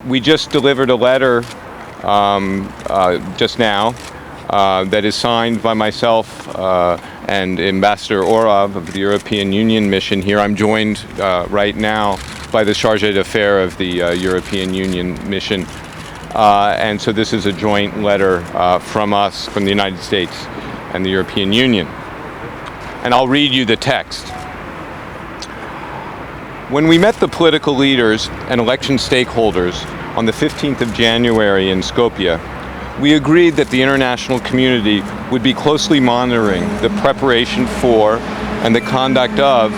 We just delivered a letter just now that is signed by myself and Ambassador Orov of the European Union mission here. I'm joined right now by the Chargé d'Affaires of the European Union mission. And so this is a joint letter from us, from the United States and the European Union. And I'll read you the text. When we met the political leaders and election stakeholders on the 15th of January in Skopje, we agreed that the international community would be closely monitoring the preparation for and the conduct of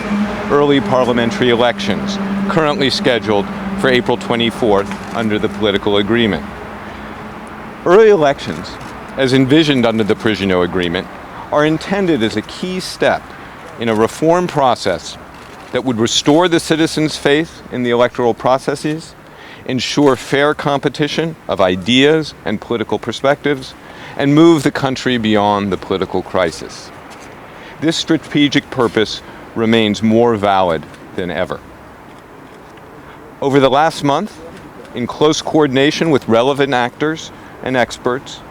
early parliamentary elections, currently scheduled for April 24th under the political agreement. Early elections, as envisioned under the Prigino Agreement, are intended as a key step in a reform process that would restore the citizens' faith in the electoral processes, ensure fair competition of ideas and political perspectives, and move the country beyond the political crisis. This strategic purpose remains more valid than ever. Over the last month, in close coordination with relevant actors and experts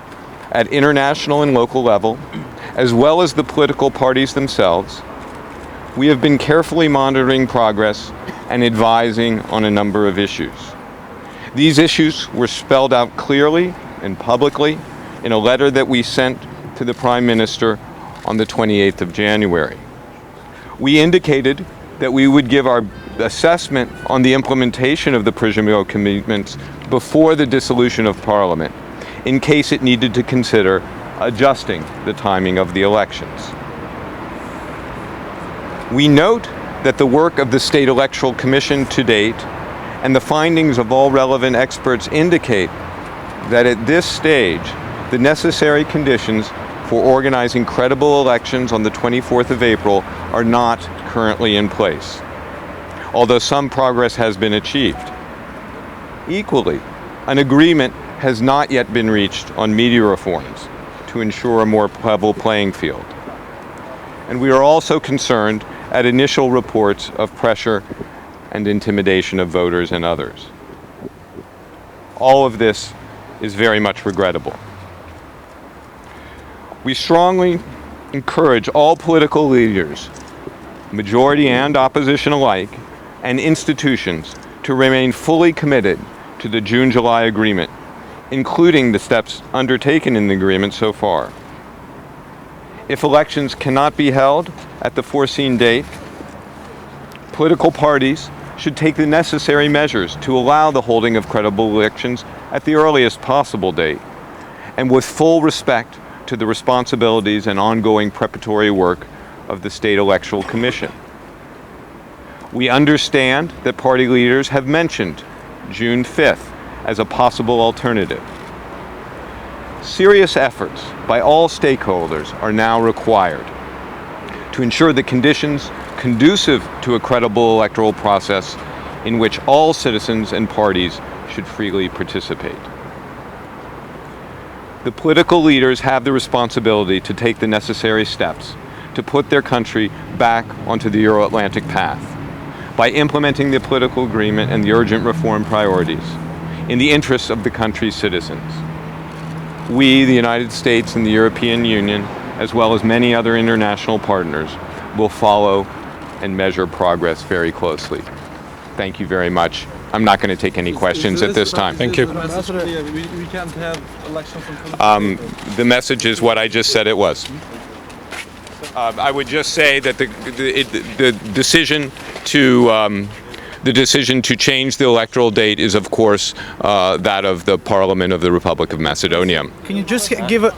at international and local level, as well as the political parties themselves, we have been carefully monitoring progress and advising on a number of issues. These issues were spelled out clearly and publicly in a letter that we sent to the Prime Minister on the 28th of January. We indicated that we would give our assessment on the implementation of the Prigino commitments before the dissolution of Parliament, in case it needed to consider adjusting the timing of the elections. We note that the work of the State Electoral Commission to date and the findings of all relevant experts indicate that at this stage, the necessary conditions for organizing credible elections on the 24th of April are not currently in place, although some progress has been achieved. Equally, an agreement has not yet been reached on media reforms to ensure a more level playing field. And we are also concerned at initial reports of pressure and intimidation of voters and others. All of this is very much regrettable. We strongly encourage all political leaders, majority and opposition alike, and institutions to remain fully committed to the June-July agreement, including the steps undertaken in the agreement so far. If elections cannot be held at the foreseen date, political parties should take the necessary measures to allow the holding of credible elections at the earliest possible date, and with full respect to the responsibilities and ongoing preparatory work of the State Electoral Commission. We understand that party leaders have mentioned June 5th as a possible alternative. Serious efforts by all stakeholders are now required to ensure the conditions conducive to a credible electoral process in which all citizens and parties should freely participate. The political leaders have the responsibility to take the necessary steps to put their country back onto the Euro-Atlantic path by implementing the political agreement and the urgent reform priorities in the interests of the country's citizens. We, the United States and the European Union, as well as many other international partners, will follow and measure progress very closely. Thank you very much. I'm not going to take any questions at this time. Thank you. We can't have elections on The message is what I just said it was. I would just say that the decision to change the electoral date is, of course, that of the Parliament of the Republic of Macedonia. Can you just give a